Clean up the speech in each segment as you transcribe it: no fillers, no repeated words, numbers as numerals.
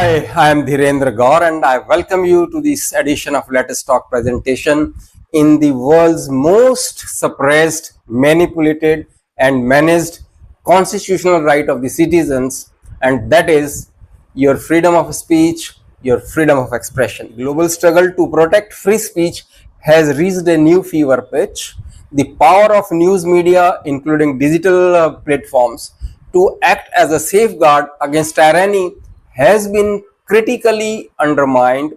Hi, I am Dhirendra Gaur and I welcome you to this edition of Latest Talk presentation in the world's most suppressed, manipulated and managed constitutional right of the citizens, and that is your freedom of speech, your freedom of expression. Global struggle to protect free speech has reached a new fever pitch. The power of news media, including digital platforms, to act as a safeguard against tyranny has been critically undermined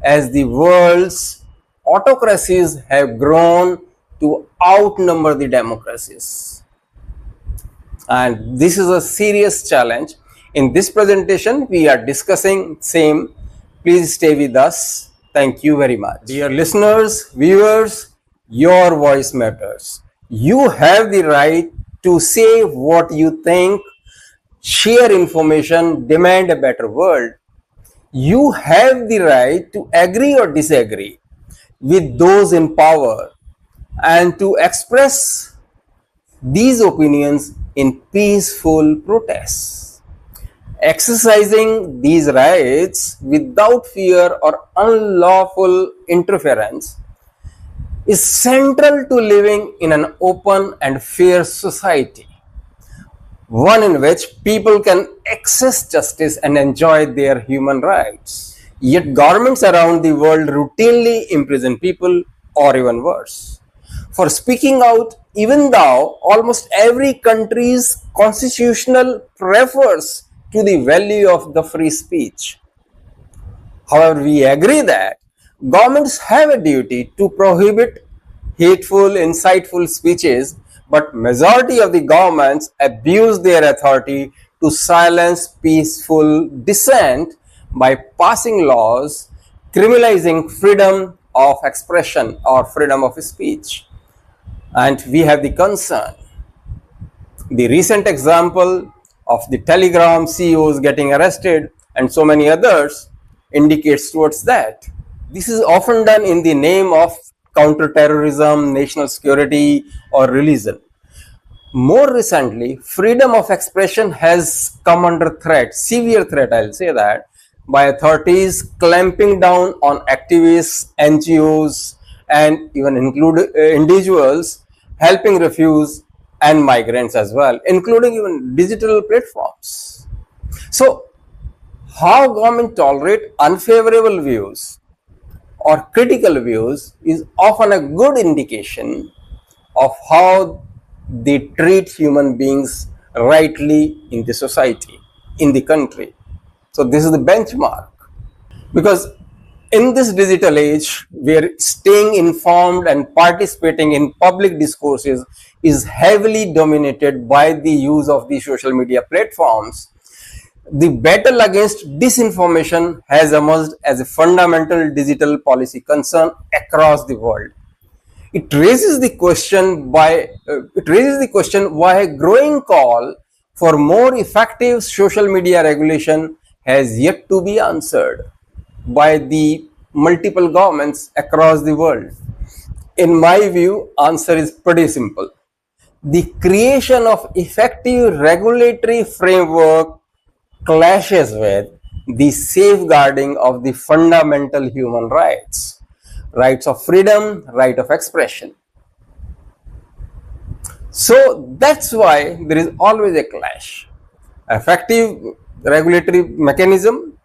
as the world's autocracies have grown to outnumber the democracies. And this is a serious challenge. In this presentation, we are discussing same. Please stay with us. Thank you very much. Dear listeners, viewers, your voice matters. You have the right to say what you think, share information, demand a better world. You have the right to agree or disagree with those in power and to express these opinions in peaceful protests. Exercising these rights without fear or unlawful interference is central to living in an open and fair society, one in which people can access justice and enjoy their human rights. Yet governments around the world routinely imprison people, or even worse, for speaking out, even though almost every country's constitutional refers to the value of the free speech. However, we agree that governments have a duty to prohibit hateful, insightful speeches, but majority of the governments abuse their authority to silence peaceful dissent by passing laws criminalizing freedom of expression or freedom of speech. And we have the concern. The recent example of the Telegram CEOs getting arrested and so many others indicates towards that. This is often done in the name of counterterrorism, national security, or religion. More recently, freedom of expression has come under threat, severe threat, I'll say that, by authorities clamping down on activists, NGOs, and even individuals helping refugees and migrants as well, including even digital platforms. So, how government tolerate unfavorable views or critical views is often a good indication of how they treat human beings rightly in the society, in the country. So this is the benchmark. Because in this digital age, where staying informed and participating in public discourses is heavily dominated by the use of the social media platforms, the battle against disinformation has emerged as a fundamental digital policy concern across the world. It raises the question why a growing call for more effective social media regulation has yet to be answered by the multiple governments across the world. In my view, answer is pretty simple. The creation of effective regulatory framework clashes with the safeguarding of the fundamental human rights, rights of freedom, right of expression. So that's why there is always a clash. Effective regulatory mechanism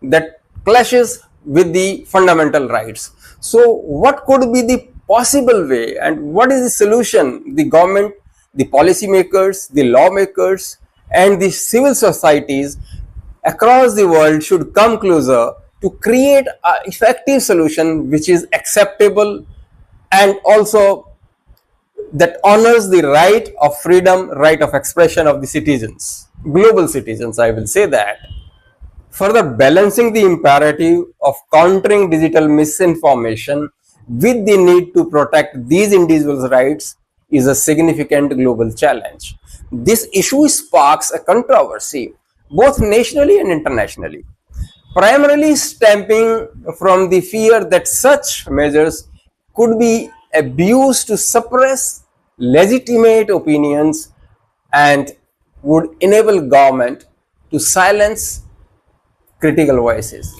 that clashes with the fundamental rights. So what could be the possible way and what is the solution the government, the policymakers, the lawmakers and the civil societies across the world should come closer to create an effective solution which is acceptable and also that honors the right of freedom, right of expression of the citizens, global citizens, I will say that. Further, balancing the imperative of countering digital misinformation with the need to protect these individuals' rights is a significant global challenge. This issue sparks a controversy both nationally and internationally, primarily stemming from the fear that such measures could be abused to suppress legitimate opinions and would enable government to silence critical voices.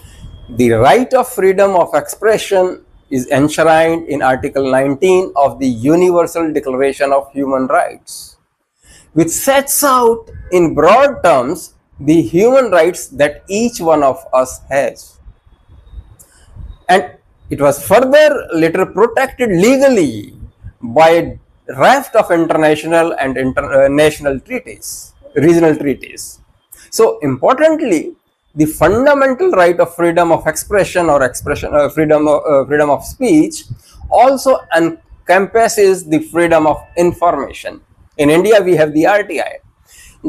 The right of freedom of expression is enshrined in Article 19 of the Universal Declaration of Human Rights, which sets out in broad terms the human rights that each one of us has. And it was further later protected legally by a raft of international and national treaties, regional treaties. So importantly, the fundamental right of freedom of expression or freedom of speech also encompasses the freedom of information. In India, we have the RTI,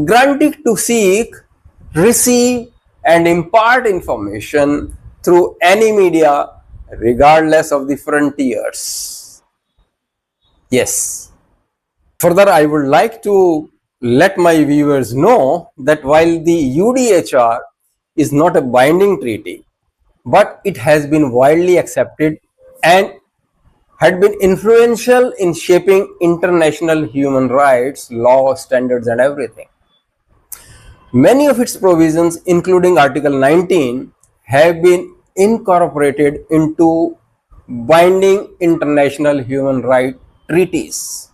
granting to seek, receive, and impart information through any media, regardless of the frontiers. Yes. Further, I would like to let my viewers know that while the UDHR is not a binding treaty, but it has been widely accepted and had been influential in shaping international human rights, law, standards, and everything. Many of its provisions, including Article 19, have been incorporated into binding international human rights treaties.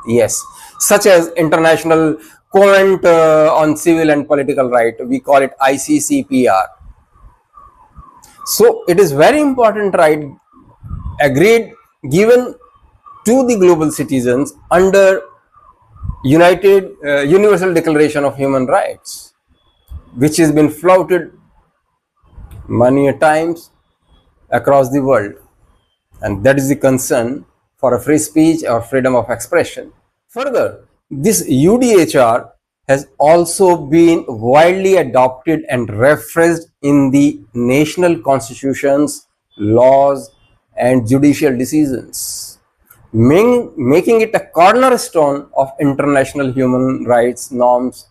Yes, such as International Covenant on Civil and Political Right, we call it ICCPR. So it is very important right agreed given to the global citizens under Universal Declaration of Human Rights, which has been flouted many times across the world, and that is the concern for a free speech or freedom of expression. Further, this UDHR has also been widely adopted and referenced in the national constitutions, laws, and judicial decisions, making it a cornerstone of international human rights norms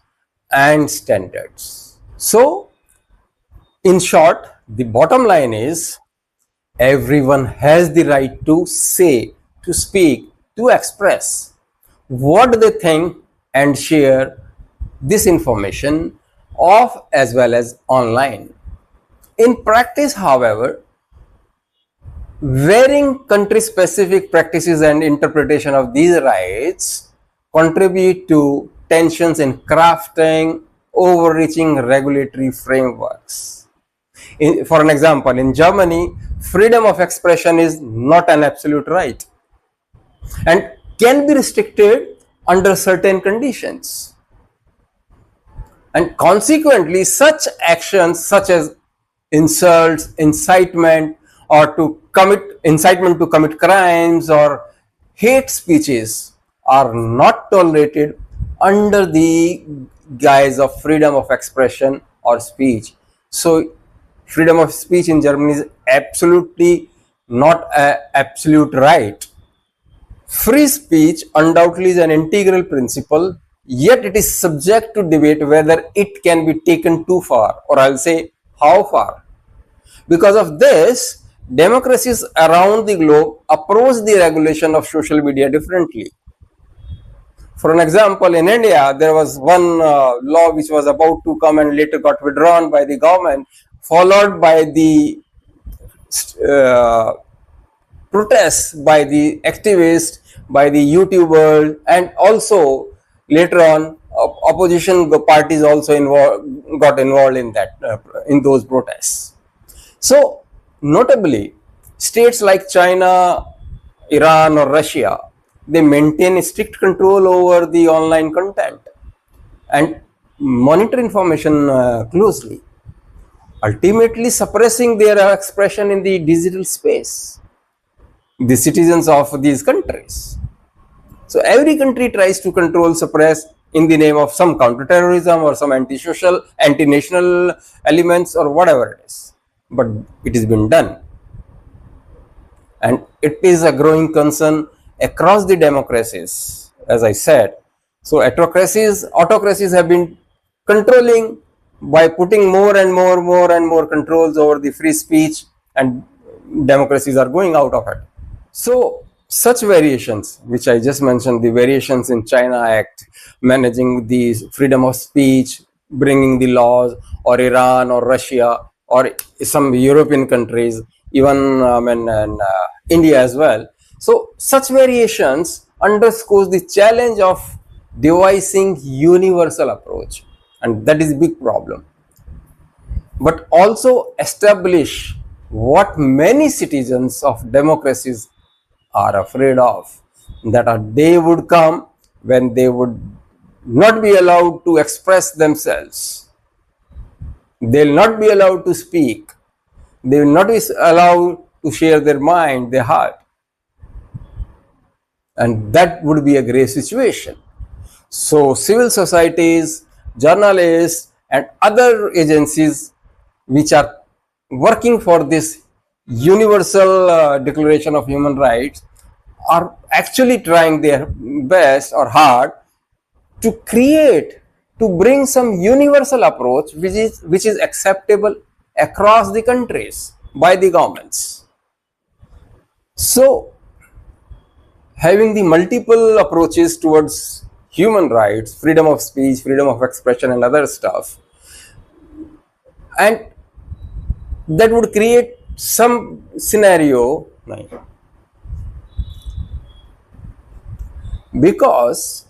and standards. So, in short, the bottom line is everyone has the right to say, to speak, to express what they think and share this information off as well as online. In practice, however, varying country-specific practices and interpretation of these rights contribute to tensions in crafting overreaching regulatory frameworks. For an example, in Germany, freedom of expression is not an absolute right and can be restricted under certain conditions. And consequently, such actions such as insults, incitement, or incitement to commit crimes or hate speeches are not tolerated under the guise of freedom of expression or speech. So, freedom of speech in Germany is absolutely not an absolute right. Free speech undoubtedly is an integral principle, yet it is subject to debate whether it can be taken too far, or I'll say how far. Because of this, democracies around the globe approach the regulation of social media differently. For an example, in India, there was one law which was about to come and later got withdrawn by the government, followed by the protests by the activists, by the YouTubers, and also later on opposition parties also got involved in that in those protests. So notably, states like China, Iran, or Russia, they maintain strict control over the online content and monitor information closely, ultimately suppressing their expression in the digital space, the citizens of these countries. So every country tries to control, suppress in the name of some counterterrorism or some anti-social, anti-national elements or whatever it is. But it has been done. And it is a growing concern across the democracies, as I said. So autocracies have been controlling by putting more and more controls over the free speech, and democracies are going out of it. So such variations, which I just mentioned, the variations in China Act, managing the freedom of speech, bringing the laws, or Iran or Russia, or some European countries, even in India as well. So such variations underscores the challenge of devising universal approach, and that is a big problem, but also establish what many citizens of democracies are afraid of, that a day would come when they would not be allowed to express themselves, they will not be allowed to speak, they will not be allowed to share their mind, their heart, and that would be a grave situation. So civil societies, journalists, and other agencies which are working for this universal declaration of human rights are actually trying their best or hard to create, to bring some universal approach which is acceptable across the countries by the governments. So having the multiple approaches towards human rights, freedom of speech, freedom of expression, and other stuff, and that would create some scenario, because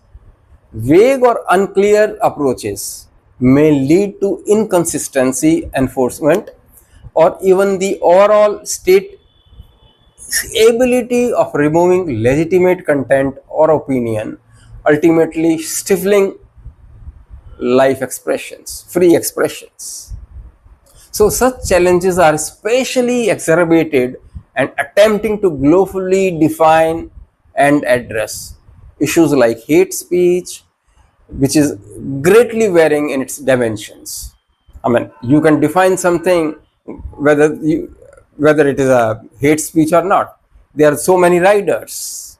vague or unclear approaches may lead to inconsistency enforcement, or even the overall state ability of removing legitimate content or opinion, ultimately stifling life expressions, free expressions. So such challenges are especially exacerbated and attempting to globally define and address issues like hate speech, which is greatly varying in its dimensions. I mean, you can define something whether it is a hate speech or not. There are so many riders.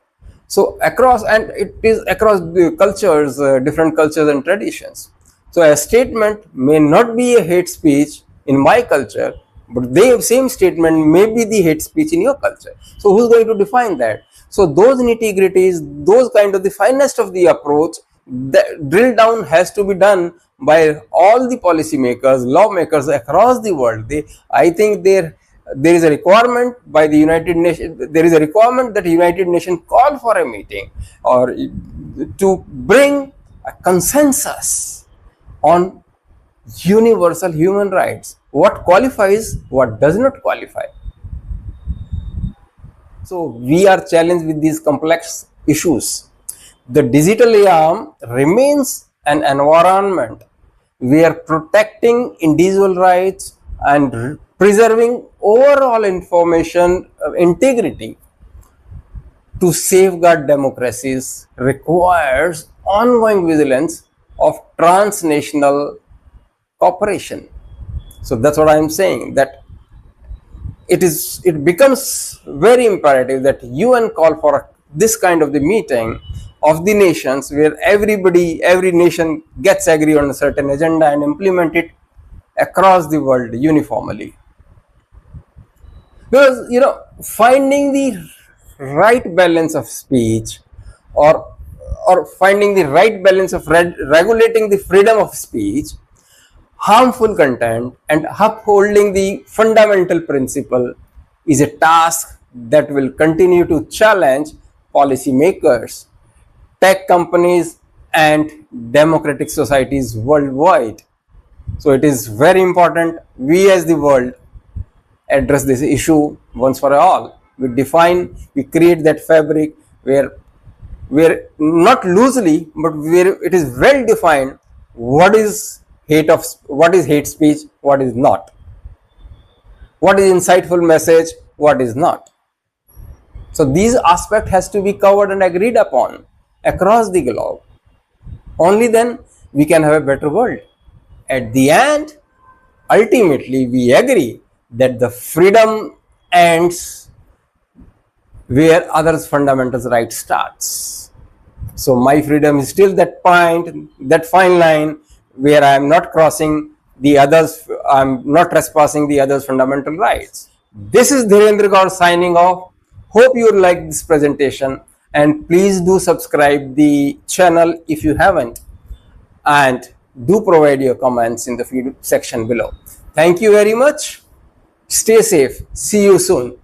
So across, and it is across the cultures, different cultures and traditions. So a statement may not be a hate speech in my culture, but the same statement may be the hate speech in your culture. So who's going to define that? So those nitty-gritties, those kind of the finest of the approach, the drill down has to be done by all the policymakers, lawmakers across the world. I think there is a requirement by the United Nations. There is a requirement that United Nations call for a meeting or to bring a consensus on universal human rights. What qualifies, what does not qualify. So we are challenged with these complex issues. The digital arm remains an environment where protecting individual rights and preserving overall information integrity to safeguard democracies requires ongoing vigilance of transnational cooperation. So that's what I am saying, that it becomes very imperative that UN call for this kind of the meeting of the nations, where every nation gets agree on a certain agenda and implement it across the world uniformly. Because finding the right balance of speech, or finding the right balance of regulating the freedom of speech, harmful content, and upholding the fundamental principle is a task that will continue to challenge policymakers, tech companies, and democratic societies worldwide. So it is very important we as the world address this issue once for all. We create that fabric where not loosely, but where it is well defined what is hate speech, what is not, what is insightful message, what is not. So these aspects has to be covered and agreed upon across the globe. Only then we can have a better world. At the end, ultimately we agree that the freedom ends where others' fundamental right starts. So my freedom is still that point, that fine line where I am not crossing the others, I am not trespassing the others' fundamental rights. This is Dhirendra Gaur signing off. Hope you like this presentation, and please do subscribe the channel if you haven't, and do provide your comments in the feed section below. Thank you very much. Stay safe. See you soon.